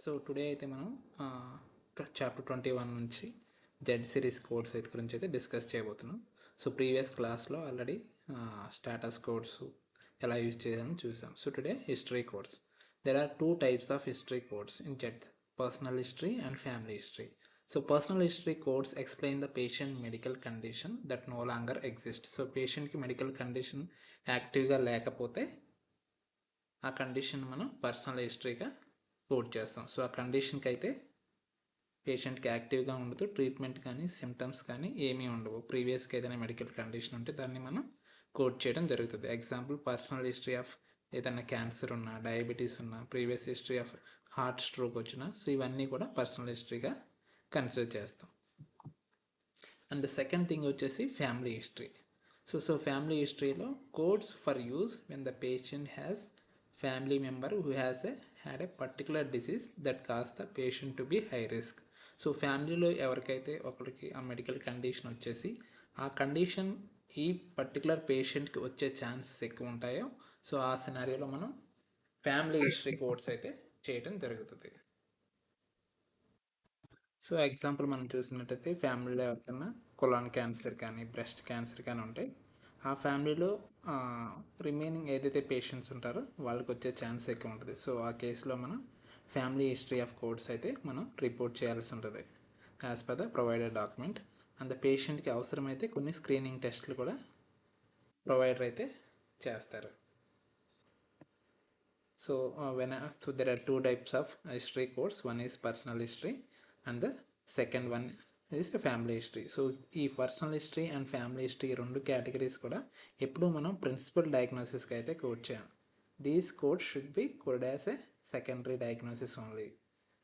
So today అయితే మనం chapter 21 నుంచి జెడ్ సిరీస్ కోడ్స్ అయితే గురించి అయితే డిస్కస్ చేయబోతున్నాం. సో ప్రీవియస్ క్లాస్లో ఆల్రెడీ స్టాటస్ కోడ్స్ ఎలా యూజ్ చేయాలని చూసాం. So today history codes. There are two types of history codes in Z: personal history and family history. So personal history codes explain the patient medical condition that no longer exist. So పేషెంట్కి medical condition యాక్టివ్గా లేకపోతే ఆ condition మనం personal హిస్టరీగా code చేస్తాం. So ఆ కండిషన్కి అయితే పేషెంట్కి యాక్టివ్గా ఉండదు, ట్రీట్మెంట్ కానీ సిమ్టమ్స్ కానీ ఏమీ ఉండవు. ప్రీవియస్గా ఏదైనా మెడికల్ కండిషన్ ఉంటే దాన్ని మనం కోడ్ చేయడం జరుగుతుంది. ఎగ్జాంపుల్, పర్సనల్ హిస్టరీ ఆఫ్ ఏదైనా క్యాన్సర్ ఉన్నా, డయాబెటీస్ ఉన్నా, previous history of heart stroke వచ్చినా, సో ఇవన్నీ కూడా పర్సనల్ హిస్టరీగా కన్సిడర్ చేస్తాం. అండ్ ద సెకండ్ థింగ్ వచ్చేసి ఫ్యామిలీ హిస్టరీ. సో ఫ్యామిలీ హిస్టరీలో codes for use when the patient has family member who has had a particular disease that cos the patient to be high risk. So ఫ్యామిలీలో ఎవరికైతే ఒకరికి ఆ medical condition వచ్చేసి ఆ condition ఈ particular పేషెంట్కి వచ్చే ఛాన్సెస్ ఎక్కువ ఉంటాయో, సో ఆ సినారియోలో మనం ఫ్యామిలీ హిస్టరీ కోడ్స్ అయితే చేయడం జరుగుతుంది. సో ఎగ్జాంపుల్ మనం చూసినట్టయితే ఫ్యామిలీలో ఎవరికైనా కొలాన్ క్యాన్సర్ కానీ బ్రెస్ట్ క్యాన్సర్ కానీ ఉంటే ఆ ఫ్యామిలీలో రిమైనింగ్ ఏదైతే పేషెంట్స్ ఉంటారో వాళ్ళకి వచ్చే ఛాన్స్ ఎక్కువ ఉంటుంది. సో ఆ కేసులో మనం ఫ్యామిలీ హిస్టరీ ఆఫ్ కోడ్స్ అయితే మనం రిపోర్ట్ చేయాల్సి ఉంటుంది as per the provided document. And పేషెంట్కి అవసరమైతే కొన్ని స్క్రీనింగ్ టెస్ట్లు కూడా ప్రొవైడర్ అయితే చేస్తారు. So so there are two types of history codes. One is personal history and the second one is a family history. So ఈ personal history and family history రెండు categories కూడా ఎప్పుడు మనం ప్రిన్సిపల్ డయాగ్నోసిస్కి అయితే కోడ్ చేయాలి. These code should be code as a secondary diagnosis only.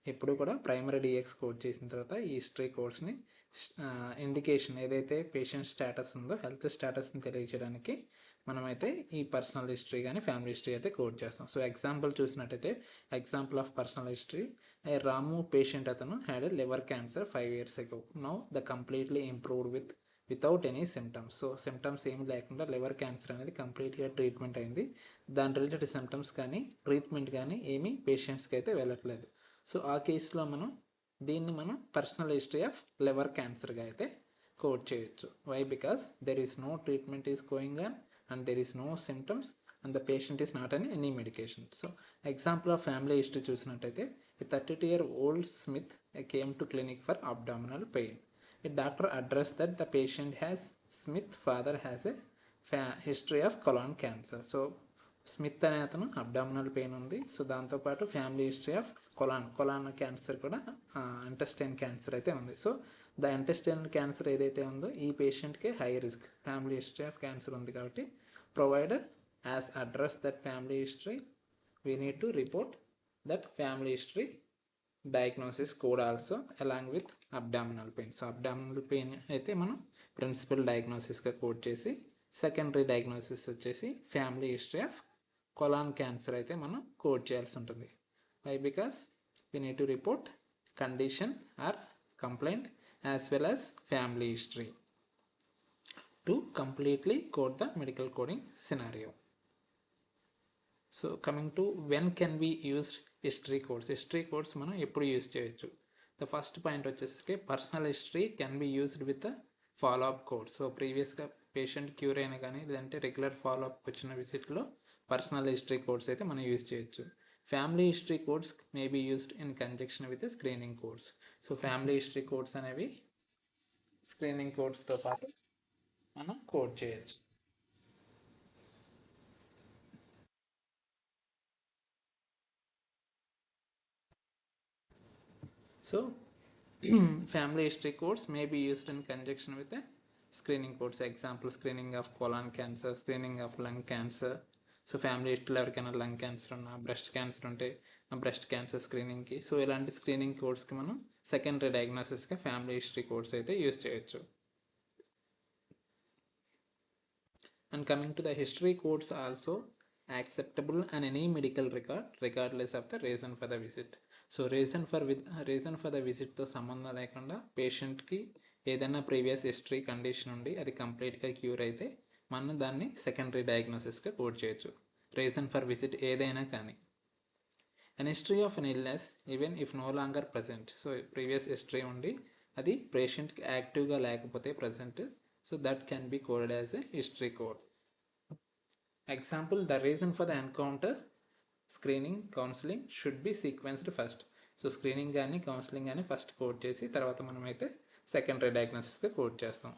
ఎప్పుడు కూడా primary dx code చేసిన తర్వాత ఈ హిస్టరీ కోడ్స్ని ఇండికేషన్ ఏదైతే పేషెంట్ స్టేటస్ ఉందో హెల్త్ స్టేటస్ని తెలియజేయడానికి మనమైతే ఈ పర్సనల్ హిస్టరీ కానీ ఫ్యామిలీ హిస్టరీ అయితే కోడ్ చేస్తాం. సో ఎగ్జాంపుల్ చూసినట్టయితే, example of personal history: Ramu patient, అతను had a liver cancer 5 years ago. Now the completely improved without any symptoms. So symptoms ఏమి లేకుండా లివర్ క్యాన్సర్ అనేది కంప్లీట్గా ట్రీట్మెంట్ అయింది. దాని రిలేటెడ్ సిమ్టమ్స్ కానీ ట్రీట్మెంట్ కానీ ఏమీ పేషెంట్స్కి అయితే వెళ్ళట్లేదు. సో ఆ కేసులో దీన్ని మనం పర్సనల్ హిస్టరీ ఆఫ్ లివర్ క్యాన్సర్గా అయితే కోడ్ చేయొచ్చు. Why? Because there is no treatment is going on and there is no symptoms and the patient is not on any medication. So example of family history చూసినట్టయితే, a 32-year-old Smith came to clinic for abdominal pain. A doctor addressed that the patient has Smith father has a history of colon cancer. So Smith అనే అతను abdominal pain ఉంది. So దాంతోపాటు family history of colon cancer కూడా, intestine cancer అయితే ఉంది. So the intestinal cancer ఏదైతే ఉందో ఈ పేషెంట్కి high risk, family history of cancer ఉంది కాబట్టి provider as address that family history we need to report that family history diagnosis code also along with abdominal pain. So abdominal pain అయితే మనం principal డయాగ్నోసిస్గా code చేసి, secondary diagnosis వచ్చేసి family history of colon cancer అయితే మనం code చేయాల్సి ఉంటుంది. Why? Because we need to report condition or complaint as well as family history to completely code the medical coding scenario. So coming to when can be used history codes. History codes మనం ఎప్పుడు use చేయొచ్చు? The first point వచ్చేసరికి personal history can be used with follow up code. So ప్రీవియస్గా patient cure అయినా కానీ లేదంటే regular follow up వచ్చిన విజిట్లో personal history codes అయితే మనం యూజ్ చేయొచ్చు. Family history codes may be used in conjunction with screening codes. So family history codes అనేవి screening కోడ్స్తో పాటు మనం కోడ్ చేయొచ్చు. So family history codes may be used in conjunction with the screening codes. Example, screening of colon cancer, screening of lung cancer. So family హిస్టరీలో ఎవరికైనా lung cancer ఉన్నా, breast cancer ఉంటే breast cancer స్క్రీనింగ్కి, so ఇలాంటి screening కోడ్స్కి మనం secondary డయాగ్నోసిస్గా family history codes అయితే యూజ్ చేయొచ్చు. And coming to the history codes also acceptable and any medical record regardless of the reason for the visit. So reason for the విజిట్తో సంబంధం లేకుండా పేషెంట్కి ఏదైనా ప్రీవియస్ హిస్టరీ కండిషన్ ఉండి అది కంప్లీట్గా క్యూర్ అయితే మనం దాన్ని సెకండరీ డయాగ్నోసిస్గా కోడ్ చేయొచ్చు. రీజన్ ఫర్ విజిట్ ఏదైనా కానీ. An history of an illness even if no longer present. So previous history ఉండి అది పేషెంట్కి యాక్టివ్గా లేకపోతే present, so that can be coded as a history code. Example, the reason for the encounter, screening counselling should be sequenced first. So screening కానీ counselling కానీ first code చేసి తర్వాత మనమైతే సెకండరీ డయాగ్నోసిస్గా కోడ్ చేస్తాం.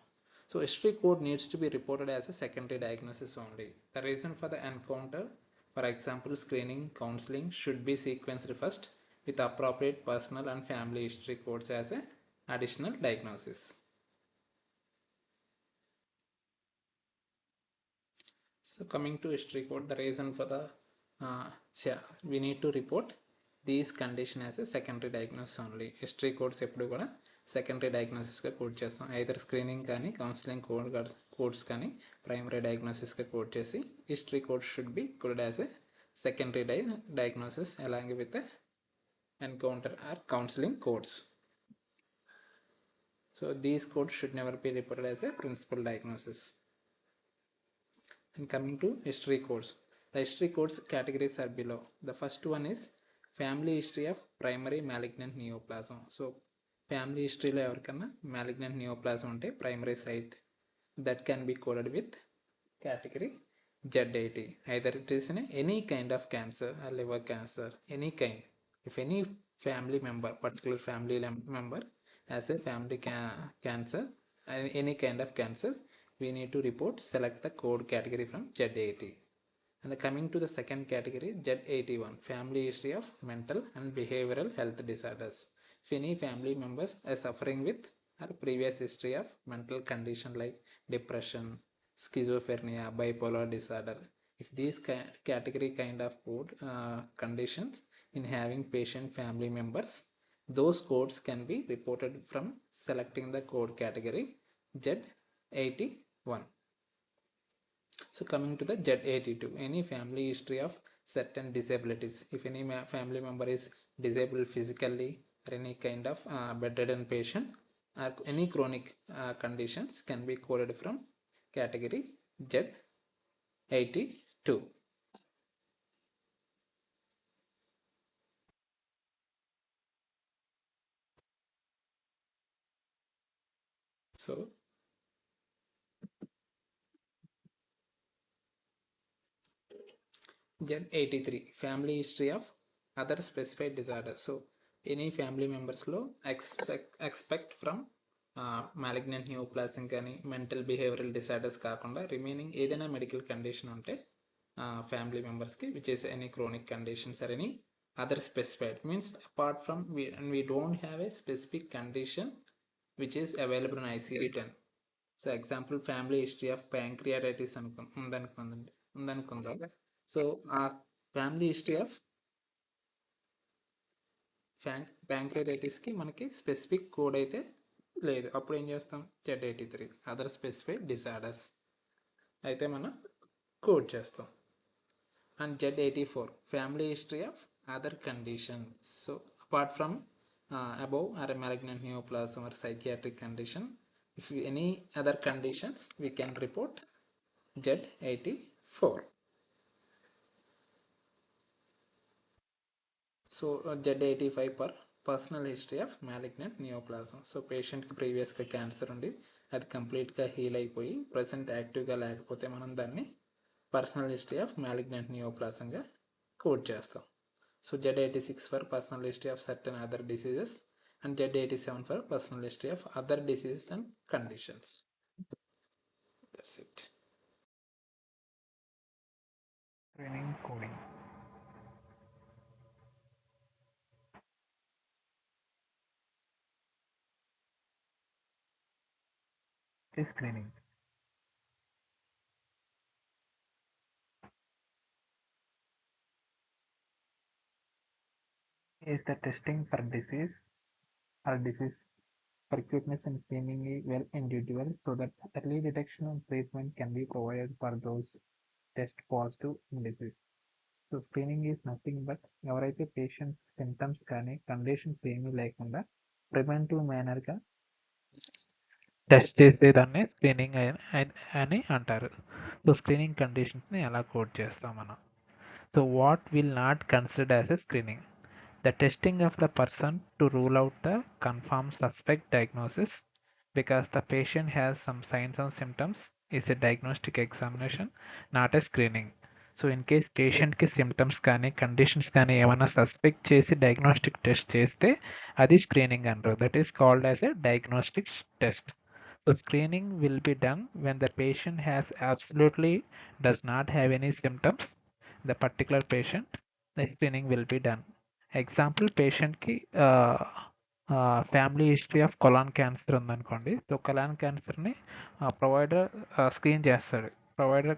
So history code needs to be reported as a secondary diagnosis only. The reason for the encounter, for example screening counselling, should be sequenced first with appropriate personal and family history codes as a additional diagnosis. So coming to history code, the reason for the we need to report these condition as a secondary diagnosis only. History codes ఎప్పుడు కూడా secondary డయాగ్నోసిస్గా code చేస్తాం. Either screening కానీ counselling codes కానీ primary డయాగ్నోసిస్గా code చేసి history code should be coded as a secondary diagnosis along with the encounter or counseling codes. So these codes should never be reported as a principal diagnosis. And coming to history codes, the history codes categories are below. The first one is family history of primary malignant neoplasm. So family history lo evarkana malignant neoplasm unte primary site, that can be coded with category Z80. Either it is in any kind of cancer or liver cancer, any kind. If any family member, particular family member has a family cancer, any kind of cancer, we need to report, select the code category from Z80. And coming to the second category, Z81, family history of mental and behavioral health disorders. If any family members are suffering with or previous history of mental condition like depression, schizophrenia, bipolar disorder, if these category kind of code conditions in having patient family members, those codes can be reported from selecting the code category Z81. So coming to the Z82, any family history of certain disabilities. If any family member is disabled physically or any kind of bedridden patient or any chronic conditions, can be coded from category Z82. So Z83, family history of other specified disorders. So any family members లో expect from malignant neoplasm కానీ mental behavioural disorders కాకుండా remaining ఏదైనా medical condition ఉంటే family మెంబర్స్కి which is any chronic conditions or any other specified, means apart from we don't have a specific condition which is available in ICD-10. So example family history of pancreatitis ఉందనుకుందాం. So ఆ family history of ప్యాంక్రియాటైటిస్కి మనకి specific code అయితే లేదు. అప్పుడు ఏం చేస్తాం, Z83 other specified disorders అయితే మనం కోడ్ చేస్తాం. And Z84 family history of other conditions. So apart from above or a malignant neoplasm or psychiatric condition, if any other conditions, we can report Z84. So Z85 per personal history of malignant neoplasm. So పేషెంట్కి ప్రీవియస్గా cancer ఉండి అది కంప్లీట్గా heal అయిపోయి present యాక్టివ్గా లేకపోతే మనం దాన్ని పర్సనల్ హిస్టరీ ఆఫ్ మ్యాలిగ్నెంట్ నియోప్లాజంగా కోడ్ చేస్తాం. So Z86 for personal history of certain other diseases and Z87 for personal history of other diseases and conditions. That's it. Screening coding. Screening is the testing for disease or disease precuteness in seemingly well individuals so that early detection and treatment can be provided for those test positive in disease. So screening is nothing but ఎవరైతే patients symptoms కానీ conditions ఏమీ లేకుండా preventive మేనర్గా test చేసేదాన్ని screening అని అంటారు. So screening కండిషన్స్ని ఎలా code చేస్తాం మనం. So what will not considered as a screening? The testing of the person to rule out the confirmed suspect diagnosis because the patient has some signs and symptoms is a diagnostic examination, not a screening. So in case పేషెంట్కి symptoms కానీ conditions కానీ ఏమైనా suspect చేసి diagnostic test చేస్తే అది screening అంటారు. That is called as a diagnostic test. So screening will be done when the patient has absolutely does not have any symptoms. The particular patient, the screening will be done. Example పేషెంట్కి family history of colon cancer ఉందనుకోండి. So colon క్యాన్సర్ని provider screen చేస్తాడు. Provider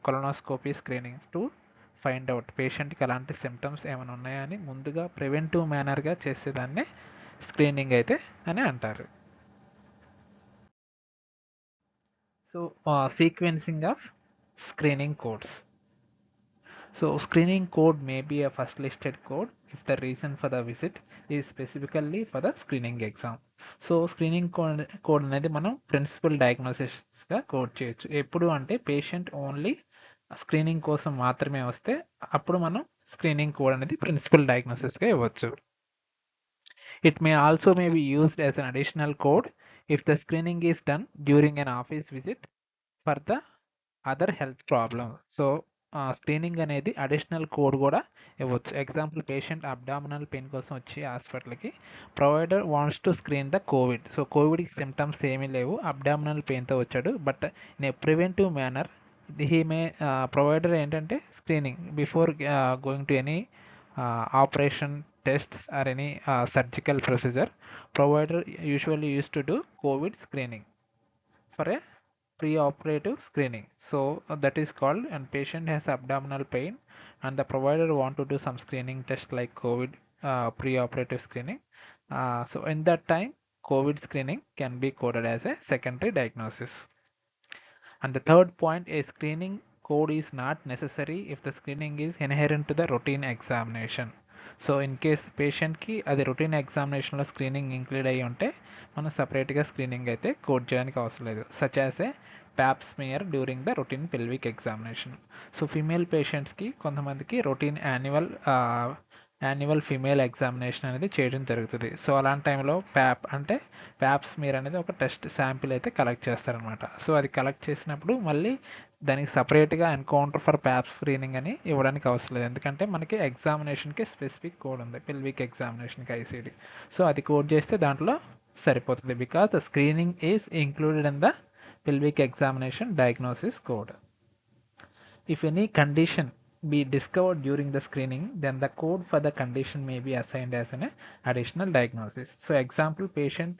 colonoscopy screening to find out పేషెంట్కి అలాంటి symptoms ఏమైనా ఉన్నాయని ముందుగా preventive మేనర్గా చేసేదాన్ని స్క్రీనింగ్ అయితే అని అంటారు. So sequencing of screening codes. So screening code may be a first listed code if the reason for the visit is specifically for the screening exam. So screening code అనేది మనం principal డయాగ్నోసిస్గా code చేయొచ్చు. ఎప్పుడు అంటే patient only screening కోసం మాత్రమే వస్తే అప్పుడు మనం స్క్రీనింగ్ కోడ్ అనేది ప్రిన్సిపల్ డయాగ్నోసిస్గా ఇవ్వచ్చు. It may also may be used as an additional code if the screening is done during an office visit for the other health problem. So screening అనేది additional code కూడా ఇవ్వచ్చు. Example patient abdominal pain కోసం వచ్చి హాస్పిటల్కి provider wants to screen the COVID. So కోవిడ్కి symptoms ఏమీ లేవు, abdominal పెయిన్తో వచ్చాడు, but in a preventive manner he may provider ఏంటంటే screening before going to any operation tests or any surgical procedure, provider usually used to do COVID screening for a pre-operative screening. So that is called, and patient has abdominal pain and the provider want to do some screening test like COVID pre-operative screening. So in that time COVID screening can be coded as a secondary diagnosis. And the third point, a screening code is not necessary if the screening is inherent to the routine examination. So in case పేషెంట్కి అది routine ఎగ్జామినేషన్లో screening include అయ్యి ఉంటే మనం సపరేట్గా screening అయితే code చేయడానికి అవసరం లేదు. Such as a Pap smear during the routine pelvic examination. So female పేషెంట్స్కి కొంతమందికి రొటీన్ యాన్యువల్ ఫీమేల్ ఎగ్జామినేషన్ అనేది చేయడం జరుగుతుంది. సో అలాంటి టైంలో ప్యాప్ స్మియర్ అనేది ఒక టెస్ట్ శాంపిల్ అయితే కలెక్ట్ చేస్తారనమాట. సో అది కలెక్ట్ చేసినప్పుడు మళ్ళీ దానికి సపరేట్గా ఎన్కౌంటర్ ఫర్ ప్యాప్ స్క్రీనింగ్ అని ఇవ్వడానికి అవసరం లేదు, ఎందుకంటే మనకి ఎగ్జామినేషన్కి స్పెసిఫిక్ కోడ్ ఉంది పెల్విక్ ఎగ్జామినేషన్కి ఐసీడీ. సో అది కోడ్ చేస్తే దాంట్లో సరిపోతుంది, because the screening is included in the pelvic examination diagnosis code. If any condition be discovered during the screening, then the code for the condition may be assigned as an additional diagnosis. So example, patient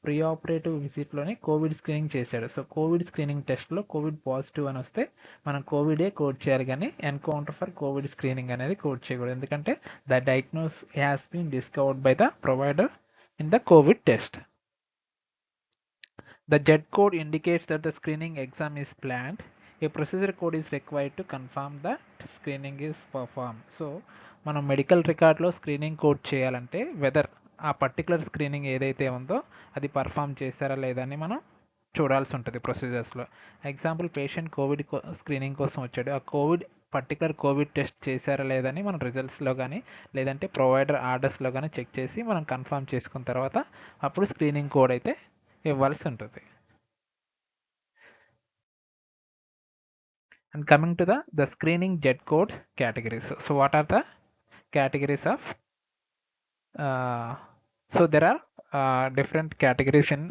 pre-operative visit లోనే covid screening చేశాడు. So covid screening టెస్ట్లో covid positive అని వస్తే మనం కోవిడే code చేయాలి, కానీ encounter for covid screening అనేది కోడ్ చేయకూడదు, ఎందుకంటే the diagnose has been discovered by the provider in the covid test. The Z code indicates that the screening exam is planned. A procedure code is required to confirm that screening is performed. So మనం medical రికార్డ్లో screening code చేయాలంటే weather ఆ particular screening ఏదైతే ఉందో అది perform చేశారా లేదా అని మనం చూడాల్సి ఉంటుంది ప్రొసీజర్స్లో. ఎగ్జాంపుల్ పేషెంట్ కోవిడ్ స్క్రీనింగ్ కోసం వచ్చాడు, ఆ పర్టికులర్ కోవిడ్ టెస్ట్ చేశారా లేదని మనం రిజల్ట్స్లో కానీ లేదంటే ప్రొవైడర్ ఆర్డర్స్లో కానీ చెక్ చేసి మనం కన్ఫర్మ్ చేసుకున్న తర్వాత అప్పుడు స్క్రీనింగ్ కోడ్ అయితే ఇవ్వాల్సి ఉంటుంది. And coming to the screening Z code categories. So what are the categories of so there are different categories in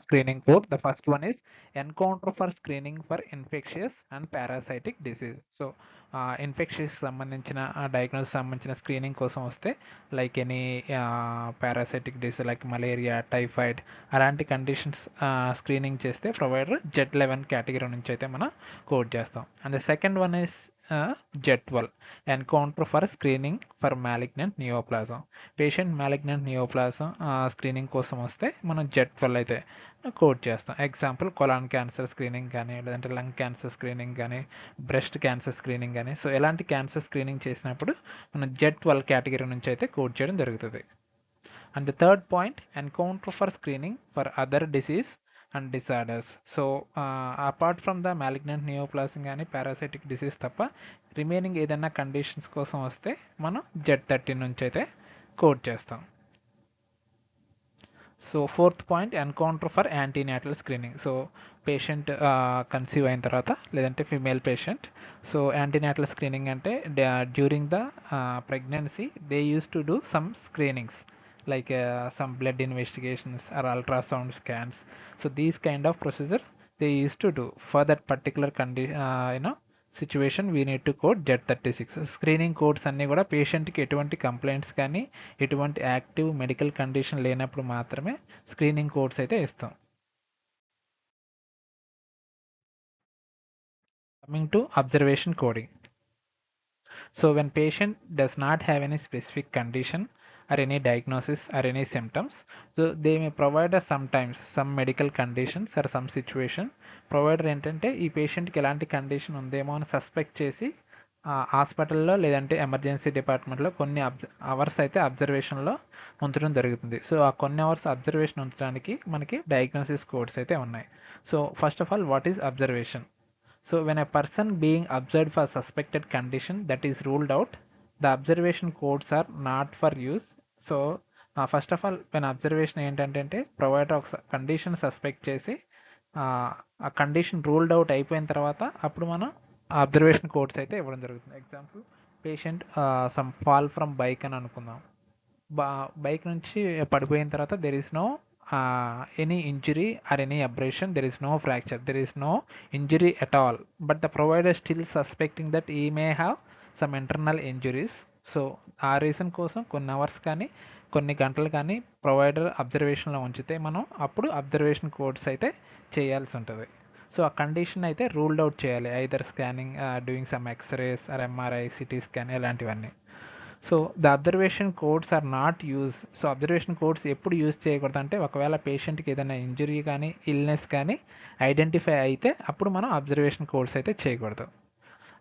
screening code. The first one is encounter for screening for infectious and parasitic disease. So infectious సంబంధించిన diagnose సంబంధించిన screening కోసం వస్తే like any parasitic disease like malaria, typhoid అలాంటి conditions screening చేస్తే provider Z11 category నుంచి అయితే మనం code చేస్తాం. And the second one is Z12 encounter for screening for malignant neoplasm. Patient malignant neoplasm screening కోసం వస్తే మనం Z12 అయితే కోడ్ చేస్తాం. ఎగ్జాంపుల్ కొలాన్ క్యాన్సర్ స్క్రీనింగ్ కానీ లేదంటే లంగ్ క్యాన్సర్ స్క్రీనింగ్ కానీ బ్రెస్ట్ క్యాన్సర్ స్క్రీనింగ్ కానీ, సో ఎలాంటి క్యాన్సర్ స్క్రీనింగ్ చేసినప్పుడు మనం Z12 కేటగిరీ నుంచి అయితే కోడ్ చేయడం జరుగుతుంది. And the third point, encounter for screening for other disease and disorders. So apart from the malignant neoplasm కానీ పారాసైటిక్ డిసీజ్ తప్ప రిమైనింగ్ ఏదైనా కండిషన్స్ కోసం వస్తే మనం Z13 నుంచి అయితే కోడ్ చేస్తాం. So fourth point, encounter for antenatal screening. So patient conceive అయిన తర్వాత లేదంటే female patient, so antenatal screening అంటే during the pregnancy they use to do some screenings like some blood investigations or ultrasound scans. So these kind of procedure they used to do for that particular condition, situation we need to code Z36. Screening codes అన్నీ కూడా పేషెంట్కి ఎటువంటి complaints కానీ ఎటువంటి active medical condition లేనప్పుడు మాత్రమే screening codes అయితే ఇస్తాం. Coming to observation coding. So when patient does not have any specific condition or any diagnosis or any symptoms, so they may provide us sometimes some medical conditions or some situation. Provider ఏంటంటే ఈ పేషెంట్కి ఎలాంటి condition ఉందేమో అని suspect చేసి హాస్పిటల్లో లేదంటే emergency డిపార్ట్మెంట్లో కొన్ని అవర్స్ అయితే అబ్జర్వేషన్లో ఉంచడం జరుగుతుంది. సో ఆ కొన్ని అవర్స్ అబ్జర్వేషన్ ఉంచడానికి మనకి డయాగ్నోసిస్ కోడ్స్ అయితే ఉన్నాయి. So first of all, what is observation? So when a person being observed for suspected condition that is ruled out, the observation codes are not for use. So first of all when observation ఏంటంటే provider ఒక condition suspect చేసి ఆ condition ruled out అయిపోయిన తర్వాత అప్పుడు మనం observation codes అయితే ఇవ్వడం జరుగుతుంది. Example, patient some fall from bike అని అనుకుందాం. బైక్ నుంచి పడిపోయిన తర్వాత there is no any injury or any abrasion, there is no fracture, there is no injury at all, but the provider still suspecting that he may have some internal injuries. So ఆ reason కోసం కొన్ని hours కానీ కొన్ని గంటలు కానీ provider అబ్జర్వేషన్లో ఉంచితే మనం అప్పుడు అబ్జర్వేషన్ కోడ్స్ అయితే చేయాల్సి ఉంటుంది. సో ఆ కండిషన్ అయితే రూల్డ్ అవుట్ చేయాలి, either scanning, doing some X rays or MRI, CT scan ఇలాంటివన్నీ. So the observation codes are not use. So observation codes ఎప్పుడు యూజ్ చేయకూడదు అంటే ఒకవేళ పేషెంట్కి ఏదైనా ఇంజరీ కానీ ఇల్నెస్ కానీ ఐడెంటిఫై అయితే అప్పుడు మనం అబ్జర్వేషన్ కోడ్స్ అయితే చేయకూడదు.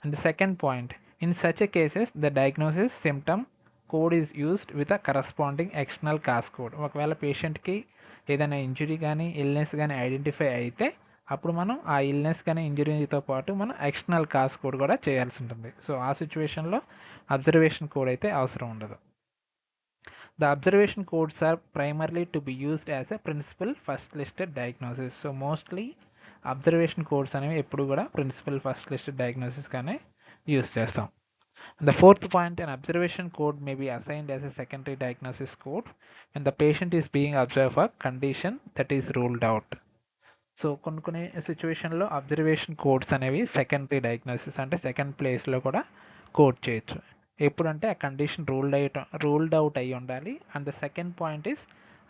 And second point, in such a cases the diagnosis symptom code is used with a corresponding external cos code. ఒకవేళ పేషెంట్కి ఏదైనా ఇంజరీ కానీ ఇల్నెస్ కానీ ఐడెంటిఫై అయితే అప్పుడు మనం ఆ ఇల్నెస్ కానీ ఇంజరీతో పాటు మనం ఎక్స్టర్నల్ కాస్ కోడ్ కూడా చేయాల్సి ఉంటుంది. సో ఆ సిచ్యువేషన్లో అబ్జర్వేషన్ కోడ్ అయితే అవసరం ఉండదు. The observation codes are primarily to be used as a principal first listed diagnosis. So mostly observation codes అనేవి ఎప్పుడు కూడా ప్రిన్సిపల్ ఫస్ట్ లిస్టెడ్ డయాగ్నోసిస్ కానీ యూస్ చేస్తాం. The fourth point, an observation code may be assigned as a secondary diagnosis code when the patient is being observed for condition that is ruled out. So కొన్ని సిచ్యువేషన్లో observation codes అనేవి secondary diagnosis అంటే second ప్లేస్లో కూడా code చేయొచ్చు. ఎప్పుడంటే ఆ condition ruled out అయ్యి ఉండాలి. And the second point is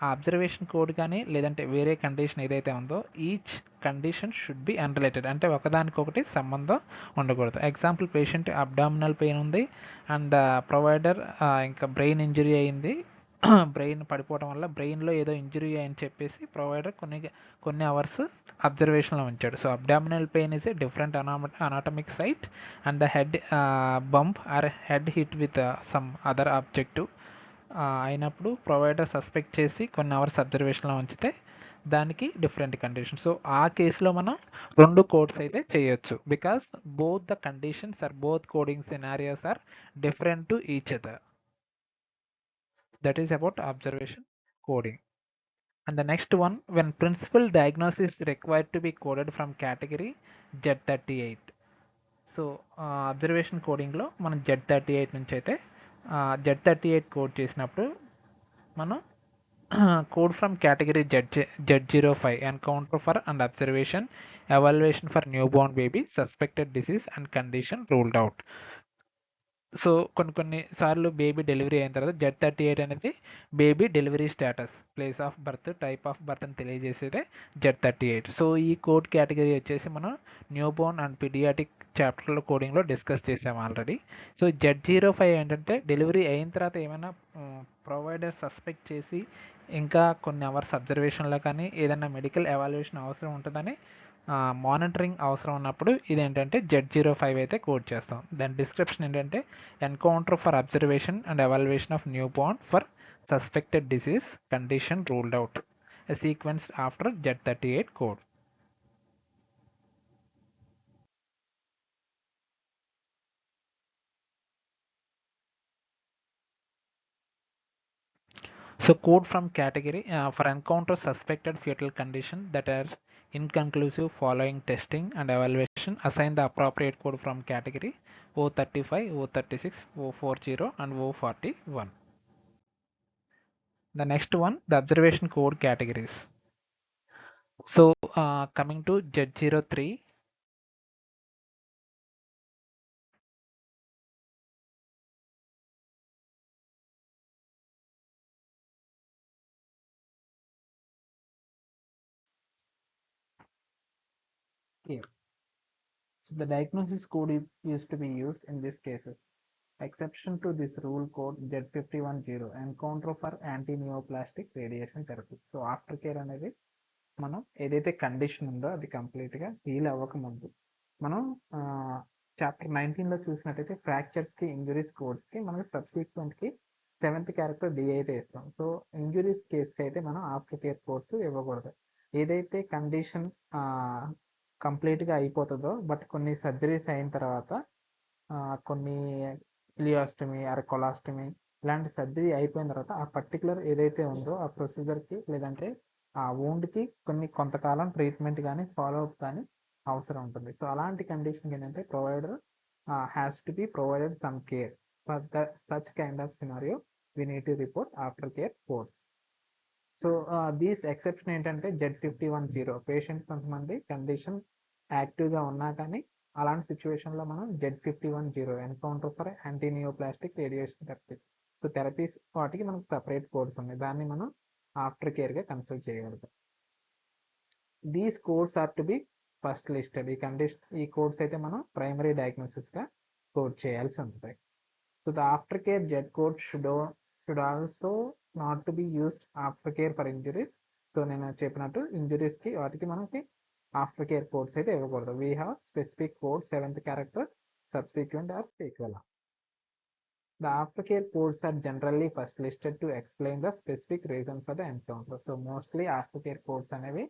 ఆ అబ్జర్వేషన్ కోడ్ కానీ లేదంటే వేరే కండిషన్ ఏదైతే ఉందో each condition should be unrelated, అంటే ఒకదానికొకటి సంబంధం ఉండకూడదు. ఎగ్జాంపుల్, పేషెంట్ అబ్డామినల్ పెయిన్ ఉంది అండ్ ప్రొవైడర్ ఇంకా బ్రెయిన్ ఇంజరీ అయింది, బ్రెయిన్ పడిపోవడం వల్ల బ్రెయిన్లో ఏదో ఇంజరీ అని చెప్పేసి ప్రొవైడర్ కొన్ని అవర్స్ అబ్జర్వేషన్లో ఉంచాడు. So abdominal pain is a different anatomic site and the head bump or head hit with some other objective అయినప్పుడు ప్రొవైడర్ సస్పెక్ట్ చేసి కొన్ని అవర్స్ అబ్జర్వేషన్లో ఉంచితే దానికి డిఫరెంట్ కండిషన్. సో ఆ కేసులో మనం రెండు కోడ్స్ అయితే చేయొచ్చు, because both the conditions are both coding scenarios are different to each other. That is about observation coding. And the next one, when principal diagnosis is required to be coded from category Z38. So observation కోడింగ్లో మనం Z38 నుంచి అయితే Z38 code చేసినప్పుడు మనం code from category Z05, encounter for and observation evaluation for newborn baby suspected disease and condition ruled out. So కొన్ని సార్లు baby delivery అయిన తర్వాత Z38 అనేది baby delivery status, place of birth, type of birth అని తెలియజేసేదే Z38. So ఈ code category వచ్చేసి మనం న్యూ బోర్న్ అండ్ పీడియాటిక్ చాప్టర్లో కోడింగ్లో డిస్కస్ చేసాము ఆల్రెడీ. సో Z05 ఏంటంటే డెలివరీ అయిన తర్వాత ఏమైనా ప్రొవైడర్ సస్పెక్ట్ చేసి ఇంకా కొన్ని అవర్స్ అబ్జర్వేషన్లో కానీ ఏదైనా మెడికల్ ఎవాల్యుయేషన్ అవసరం ఉంటుందని మానిటరింగ్ అవసరం ఉన్నప్పుడు ఇదేంటంటే Z05 అయితే కోడ్ చేస్తాం. దాని డిస్క్రిప్షన్ ఏంటంటే encounter for observation and evaluation of new Born for suspected disease condition ruled out. sequenced after Z38 code. So code from category for encounter suspected fetal condition that are inconclusive following testing and evaluation, assign the appropriate code from category O35, O36, O40 and O41. The next one, the observation code categories. So coming to Z03, here. So the diagnosis code used to be used in these cases. Exception to this rule code Z510 encounter for anti-neoplastic radiation therapy. So after care అనేది మనం ఏదైతే condition ఉందో అది కంప్లీట్గా heal అవ్వకముందు మనం chapter 19లో చూసినట్టయితే ఫ్రాక్చర్స్కి injuries కోడ్స్కి మనకి సబ్సీక్వెంట్కి 7th character D అయితే ఇస్తాం. సో ఇంజురీస్ కేస్కి అయితే మనం ఆఫ్టర్ కేర్ కోడ్స్ ఇవ్వకూడదు. ఏదైతే కండిషన్ కంప్లీట్గా అయిపోతుందో బట్ కొన్ని సర్జరీస్ అయిన తర్వాత కొన్ని ఇలియోస్టమీ ఆర్ కొలాస్టమీ ఇలాంటి సర్జరీ అయిపోయిన తర్వాత ఆ పర్టికులర్ ఏదైతే ఉందో ఆ ప్రొసీజర్కి లేదంటే ఆ wound కొన్ని కొంతకాలం ట్రీట్మెంట్ కానీ ఫాలో అప్ కానీ అవసరం ఉంటుంది. సో అలాంటి కండిషన్ ఏంటంటే provider has to be provided some care for the such kind of scenario we need to report after care course. So these exception ఏంటంటే Z510 పేషెంట్ కొంతమంది కండిషన్ యాక్టివ్గా ఉన్నా కానీ అలాంటి సిచ్యువేషన్లో మనం Z510 encounter for antineoplastic radiation therapy. So therapies వాటికి మనకు సపరేట్ కోడ్స్ ఉన్నాయి, దాన్ని మనం ఆఫ్టర్ కేర్గా కన్సిడర్ చేయగలుగుతాం. These codes are to be first listed. ఈ కోడ్స్ అయితే మనం ప్రైమరీ డయాగ్నోసిస్గా కోడ్ చేయాల్సి ఉంటుంది. So the aftercare jet code should also not to be used aftercare for injuries. So నేను చెప్పినట్టు ఇంజురీస్కి వాటికి మనకి ఆఫ్టర్ కేర్ కోడ్స్ అయితే ఇవ్వకూడదు. We have specific code 7th character subsequent or sequel. The aftercare codes are generally first listed to explain the specific reason for the encounter. So mostly aftercare codes అనేవి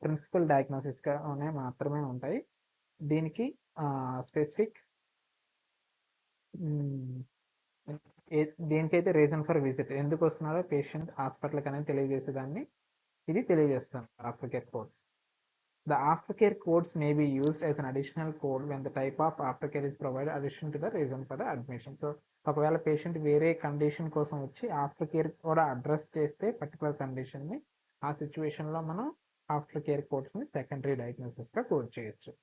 principal డయాగ్నోసిస్గా మాత్రమే ఉంటాయి. దీనికి specific దేనికైతే reason for visit ఎందుకు వస్తున్నారో patient హాస్పిటల్కి అనేది తెలియజేసేదాన్ని ఇది తెలియజేస్తాం after care codes. The aftercare codes may be used as an additional code when the type of aftercare is provided addition to the reason for the admission. So ఒకవేళ patient వేరే condition కోసం వచ్చి after care కూడా address చేస్తే particular కండిషన్ని ఆ సిచ్యువేషన్లో మనం after care కోడ్స్ని secondary డయాగ్నోసిస్గా code చేయొచ్చు.